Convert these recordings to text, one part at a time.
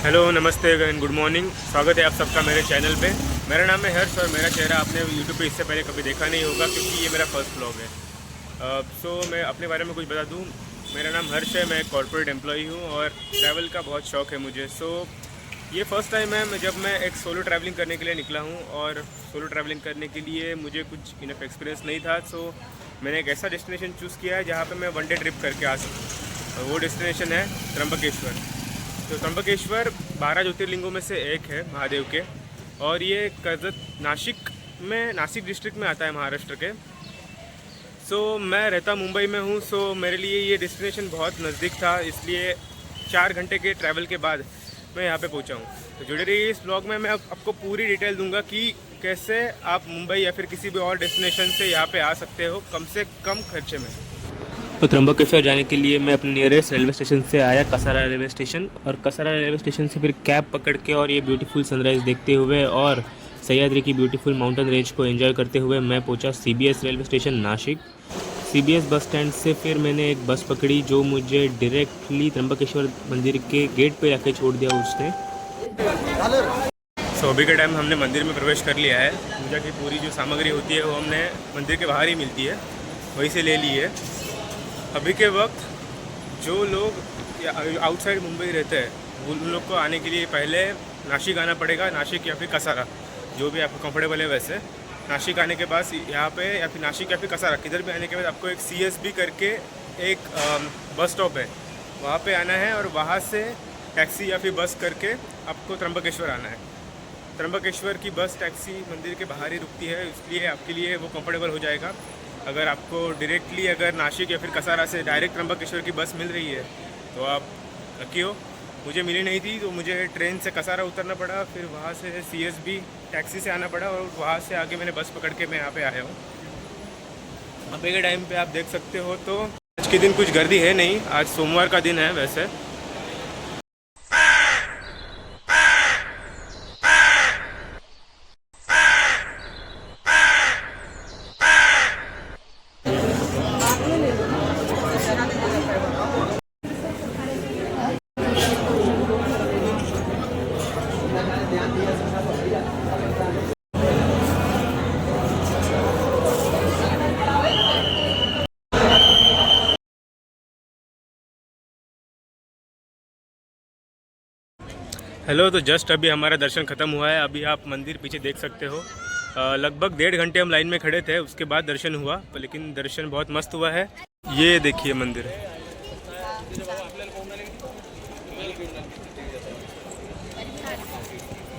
Hello, नमस्ते and good morning. स्वागत है आप सबका मेरे चैनल पे। मेरा नाम है हर्ष और मेरा चेहरा आपने यूट्यूब पे इससे पहले कभी देखा नहीं होगा क्योंकि ये मेरा फर्स्ट ब्लॉग है। मैं अपने बारे में कुछ बता दूँ। मेरा नाम हर्ष है, मैं कॉर्पोरेट एम्प्लॉई हूँ और ट्रैवल का बहुत शौक़ है मुझे। ये फ़र्स्ट टाइम है जब मैं एक सोलो ट्रैवलिंग करने के लिए निकला हूँ और सोलो ट्रैवलिंग करने के लिए मुझे कुछ इनफ एक्सपीरियंस नहीं था। मैंने एक ऐसा डेस्टिनेशन चूज़ किया है जहाँ पे मैं 1 डे ट्रिप करके आ सकूँ और वो डेस्टिनेशन है त्र्यंबकेश्वर। तो त्र्यंबकेश्वर 12 ज्योतिर्लिंगों में से एक है महादेव के, और ये नासिक डिस्ट्रिक्ट में आता है महाराष्ट्र के। मैं रहता मुंबई में हूँ। मेरे लिए ये डेस्टिनेशन बहुत नज़दीक था, इसलिए 4 घंटे के ट्रैवल के बाद मैं यहाँ पे पहुँचा हूँ। तो जुड़े रहिए इस ब्लॉग में। मैं आपको पूरी डिटेल दूंगा कि कैसे आप मुंबई या फिर किसी भी और डेस्टिनेशन से यहाँ पे आ सकते हो कम से कम खर्चे में। तो त्र्यंबकेश्वर जाने के लिए मैं अपने नियरेस्ट रेलवे स्टेशन से आया, कसारा रेलवे स्टेशन, और कसारा रेलवे स्टेशन से फिर कैब पकड़ के और ये ब्यूटीफुल सनराइज़ देखते हुए और सह्याद्री की ब्यूटीफुल माउंटेन रेंज को एंजॉय करते हुए मैं पहुंचा CBS railway station Nashik. CBS bus stand से फिर मैंने एक बस पकड़ी जो मुझे डायरेक्टली त्र्यंबकेश्वर मंदिर के गेट पे आके छोड़ दिया उसने। अभी के टाइम हमने मंदिर में प्रवेश कर लिया है। पूजा की पूरी जो सामग्री होती है वो हमने मंदिर के बाहर ही मिलती है, वहीं से ले ली है। अभी के वक्त जो लोग आउटसाइड मुंबई रहते हैं उन लोग को आने के लिए पहले नासिक आना पड़ेगा, नासिक या फिर कसारा, जो भी आपको कंफर्टेबल है। वैसे नासिक आने के बाद यहाँ पे या फिर नासिक या फिर कसारा किधर भी आने के बाद आपको एक CSB करके एक बस स्टॉप है, वहाँ पे आना है और वहाँ से टैक्सी या फिर बस करके आपको त्र्यंबकेश्वर आना है। त्र्यंबकेश्वर की बस टैक्सी मंदिर के बाहर ही रुकती है, इसलिए आपके लिए वो कंफर्टेबल हो जाएगा। अगर आपको डायरेक्टली अगर नासिक या फिर कसारा से डायरेक्ट त्र्यंबकेश्वर की बस मिल रही है तो आप लकी हो। मुझे मिली नहीं थी तो मुझे ट्रेन से कसारा उतरना पड़ा, फिर वहाँ से CSB टैक्सी से आना पड़ा और वहाँ से आगे मैंने बस पकड़ के मैं यहाँ पे आया हूँ। अभी के टाइम पे आप देख सकते हो तो आज के दिन कुछ गर्दी है नहीं, आज सोमवार का दिन है। वैसे हेलो, तो जस्ट अभी हमारा दर्शन ख़त्म हुआ है। अभी आप मंदिर पीछे देख सकते हो। लगभग 1.5 घंटे हम लाइन में खड़े थे, उसके बाद दर्शन हुआ, लेकिन दर्शन बहुत मस्त हुआ है। ये देखिए मंदिर,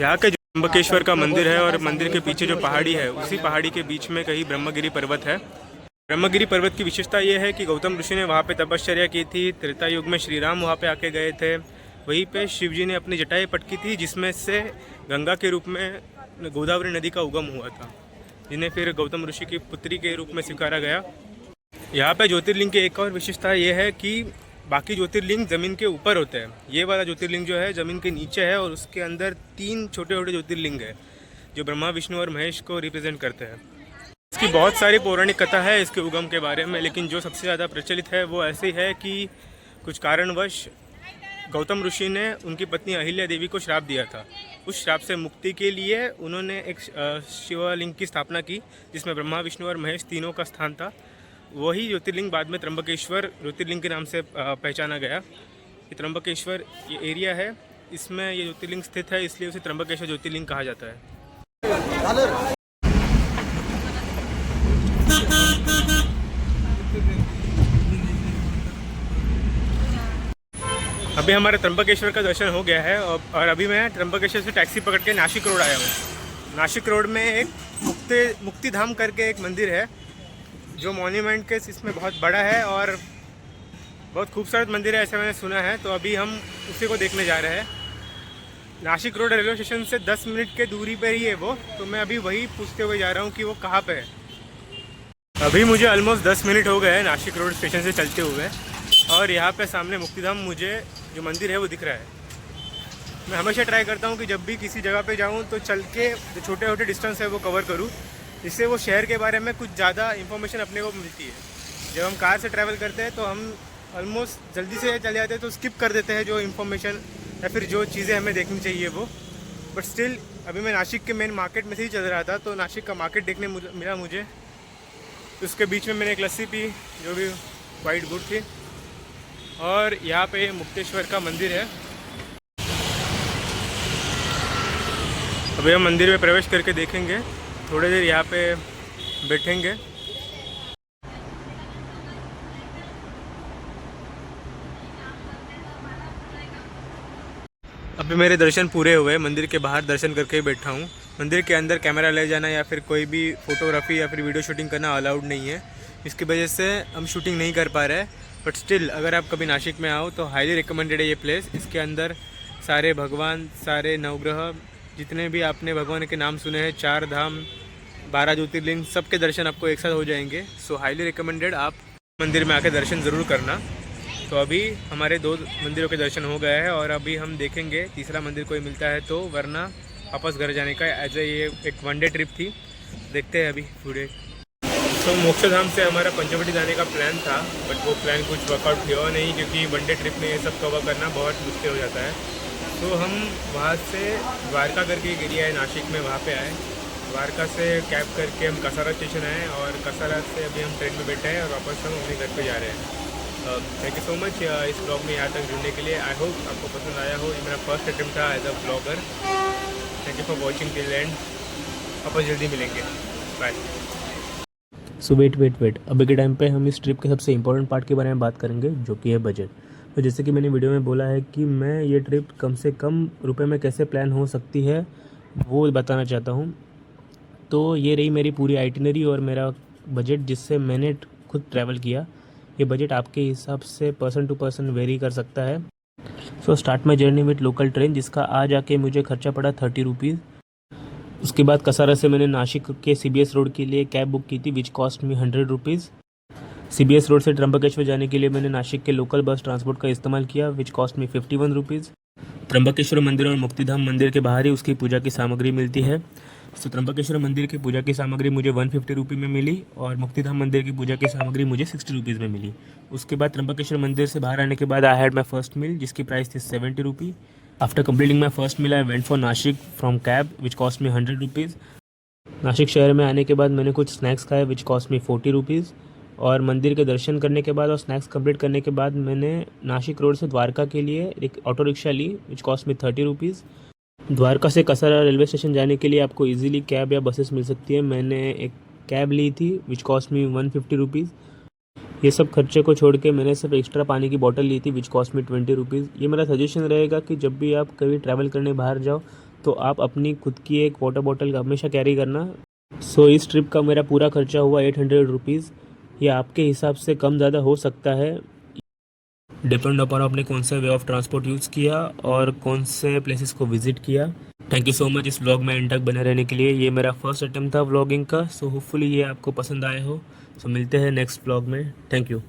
यहाँ के त्र्यंबकेश्वर का मंदिर है और मंदिर के पीछे जो पहाड़ी है उसी पहाड़ी के बीच में कहीं ब्रह्मगिरी पर्वत है। ब्रह्मगिरी पर्वत की विशेषता ये है कि गौतम ऋषि ने वहाँ पे तपश्चर्या की थी। त्रेता युग में श्री राम वहाँ पे आके गए थे। वहीं पे शिव जी ने अपनी जटाएं पटकी थी जिसमें से गंगा के रूप में गोदावरी नदी का उगम हुआ था, जिन्हें फिर गौतम ऋषि की पुत्री के रूप में स्वीकारा गया। यहाँ पे ज्योतिर्लिंग की एक और विशेषता ये है कि बाकी ज्योतिर्लिंग ज़मीन के ऊपर होते हैं, ये वाला ज्योतिर्लिंग जो है ज़मीन के नीचे है और उसके अंदर 3 छोटे छोटे ज्योतिर्लिंग है जो ब्रह्मा, विष्णु और महेश को रिप्रेजेंट करते हैं। इसकी बहुत सारी पौराणिक कथा है इसके उगम के बारे में, लेकिन जो सबसे ज़्यादा प्रचलित है वो ऐसी है कि कुछ कारणवश गौतम ऋषि ने उनकी पत्नी अहिल्या देवी को श्राप दिया था। उस श्राप से मुक्ति के लिए उन्होंने एक शिवलिंग की स्थापना की जिसमें ब्रह्मा, विष्णु और महेश तीनों का स्थान था। वही ज्योतिर्लिंग बाद में त्र्यंबकेश्वर ज्योतिर्लिंग के नाम से पहचाना गया। ये त्र्यंबकेश्वर ये एरिया है, इसमें ये ज्योतिर्लिंग स्थित है, इसलिए उसे त्र्यंबकेश्वर ज्योतिर्लिंग कहा जाता है। अभी हमारे त्र्यंबकेश्वर का दर्शन हो गया है और अभी मैं त्र्यंबकेश्वर से टैक्सी पकड़ के नासिक रोड आया हूँ। नासिक रोड में एक मुक्तिधाम करके एक मंदिर है जो मॉन्यूमेंट के इसमें बहुत बड़ा है और बहुत खूबसूरत मंदिर है, ऐसा मैंने सुना है। तो अभी हम उसी को देखने जा रहे हैं। नासिक रोड रेलवे स्टेशन से 10 मिनट के दूरी पर ही है वो, तो मैं अभी वही पूछते हुए जा रहा हूँ कि वो कहाँ पे है। अभी मुझे ऑलमोस्ट 10 मिनट हो गए हैं नासिक रोड स्टेशन से चलते हुए, और यहाँ पे सामने मुक्तिधाम मुझे जो मंदिर है वो दिख रहा है। मैं हमेशा ट्राई करता हूँ कि जब भी किसी जगह पे जाऊँ तो चल के जो छोटे छोटे डिस्टेंस है वो कवर करूँ, जिससे वो शहर के बारे में कुछ ज़्यादा इन्फॉर्मेशन अपने को मिलती है। जब हम कार से ट्रैवल करते हैं तो हम ऑलमोस्ट जल्दी से चले जाते हैं, तो स्किप कर देते हैं जो इन्फॉर्मेशन या फिर जो चीज़ें हमें देखनी चाहिए वो। बट स्टिल अभी मैं नासिक के मेन मार्केट में से ही चल रहा था, तो नासिक का मार्केट देखने मिला मुझे। उसके बीच में मैंने एक लस्सी पी जो भी क्वाइट गुड थी। और यहाँ पे मुक्तेश्वर का मंदिर है। अभी हम मंदिर में प्रवेश करके देखेंगे, थोड़ी देर यहाँ पे बैठेंगे। अभी मेरे दर्शन पूरे हुए, मंदिर के बाहर दर्शन करके ही बैठा हूँ। मंदिर के अंदर कैमरा ले जाना या फिर कोई भी फ़ोटोग्राफी या फिर वीडियो शूटिंग करना अलाउड नहीं है, इसकी वजह से हम शूटिंग नहीं कर पा रहे हैं। बट स्टिल अगर आप कभी नासिक में आओ तो हाईली रिकमेंडेड है ये प्लेस। इसके अंदर सारे भगवान, सारे नवग्रह, जितने भी आपने भगवान के नाम सुने हैं, 4 धाम, 12 ज्योतिर्लिंग, सबके दर्शन आपको एक साथ हो जाएंगे। सो हाईली रिकमेंडेड, आप मंदिर में आके दर्शन ज़रूर करना। तो अभी हमारे 2 मंदिरों के दर्शन हो गए हैं और अभी हम देखेंगे तीसरा मंदिर कोई मिलता है तो, वरना वापस घर जाने का एज ए ये एक 1 डे ट्रिप थी। देखते हैं अभी पूरे। तो मोक्षधाम से हमारा पंचवटी जाने का प्लान था, बट वो प्लान कुछ वर्कआउट हुआ नहीं, क्योंकि 1 डे ट्रिप में ये सब कवर करना बहुत मुश्किल हो जाता है। तो हम वहाँ से द्वारका करके एक एरिया है नासिक में, वहाँ पे आए। द्वारका से कैब करके हम कसारा स्टेशन आए और कसारा से अभी हम ट्रेन में बैठे हैं और वापस हम अपने घर पे जा रहे हैं। थैंक यू सो मच इस ब्लॉग में यहाँ तक जुड़ने के लिए। आई होप आपको पसंद आया हो। ये मेरा फर्स्ट अटेम्प्ट था as a blogger. Thank you for watching till end. वापस जल्दी मिलेंगे, बाय। सो वेट अभी के टाइम पे हम इस ट्रिप के सबसे इम्पोर्टेंट पार्ट के बारे में बात करेंगे, जो कि है बजट। तो जैसे कि मैंने वीडियो में बोला है कि मैं ये ट्रिप कम से कम रुपए में कैसे प्लान हो सकती है वो बताना चाहता हूँ। तो ये रही मेरी पूरी आइटिनरी और मेरा बजट जिससे मैंने खुद ट्रैवल किया। ये बजट आपके हिसाब से पर्सन टू पर्सन वेरी कर सकता है। So start my journey with local train, जिसका आज आके मुझे खर्चा पड़ा 30 रुपीज़। उसके बाद कसारा से मैंने नासिक के CBS रोड के लिए कैब बुक की थी, विच cost me 100 rupees. CBS road से त्र्यंबकेश्वर जाने के लिए मैंने नासिक के लोकल बस ट्रांसपोर्ट का इस्तेमाल किया, विच कॉस्ट मी 51 रुपीज़। त्र्यंबकेश्वर मंदिर और मुक्तिधाम मंदिर के बाहर ही उसकी पूजा की सामग्री मिलती है। तो त्र्यंबकेश्वर मंदिर की पूजा की सामग्री मुझे 150 रुपये में मिली और मुक्तिधाम मंदिर की पूजा की सामग्री मुझे 60 रुपीज़ में मिली। उसके बाद त्र्यंबकेश्वर मंदिर से बाहर आने के बाद आई हैड माई फर्स्ट मील, जिसकी प्राइस थी 70 rupee. After completing my first meal I went for Nashik from cab, which cost me 100 rupees. Nashik शहर में आने के बाद मैंने कुछ स्नैक्स खाए, विच कॉस्ट मी 40 रुपीज़। और मंदिर के दर्शन करने के बाद और स्नैक्स कंप्लीट करने के बाद मैंने नासिक रोड से द्वारका के लिए एक ऑटो रिक्शा ली, which cost me 30 rupees. Dwarka से कसारा रेलवे स्टेशन जाने के लिए आपको इजीली कैब या बसेस मिल सकती है। मैंने एक कैब ली थी, विच कॉस्ट मी 150 रुपीज़। ये सब खर्चे को छोड़ के मैंने सिर्फ एक्स्ट्रा पानी की बोतल ली थी, विच कॉस्ट मी 20 रुपीज़। ये मेरा सजेशन रहेगा कि जब भी आप कभी ट्रैवल करने बाहर जाओ तो आप अपनी खुद की एक वाटर बोतल हमेशा कैरी करना। सो इस ट्रिप का मेरा पूरा खर्चा हुआ 800 रुपीज़। ये आपके हिसाब से कम ज़्यादा हो सकता है, डिपेंड अपॉन आपने कौन सा वे ऑफ ट्रांसपोर्ट यूज़ किया और कौन से प्लेसेस को विजिट किया। थैंक यू सो मच इस व्लॉग में एंड तक बने रहने के लिए। ये मेरा फर्स्ट अटेम्प्ट था व्लॉगिंग का, सो होपफुली ये आपको पसंद आया हो। सो मिलते हैं नेक्स्ट व्लॉग में। Thank you.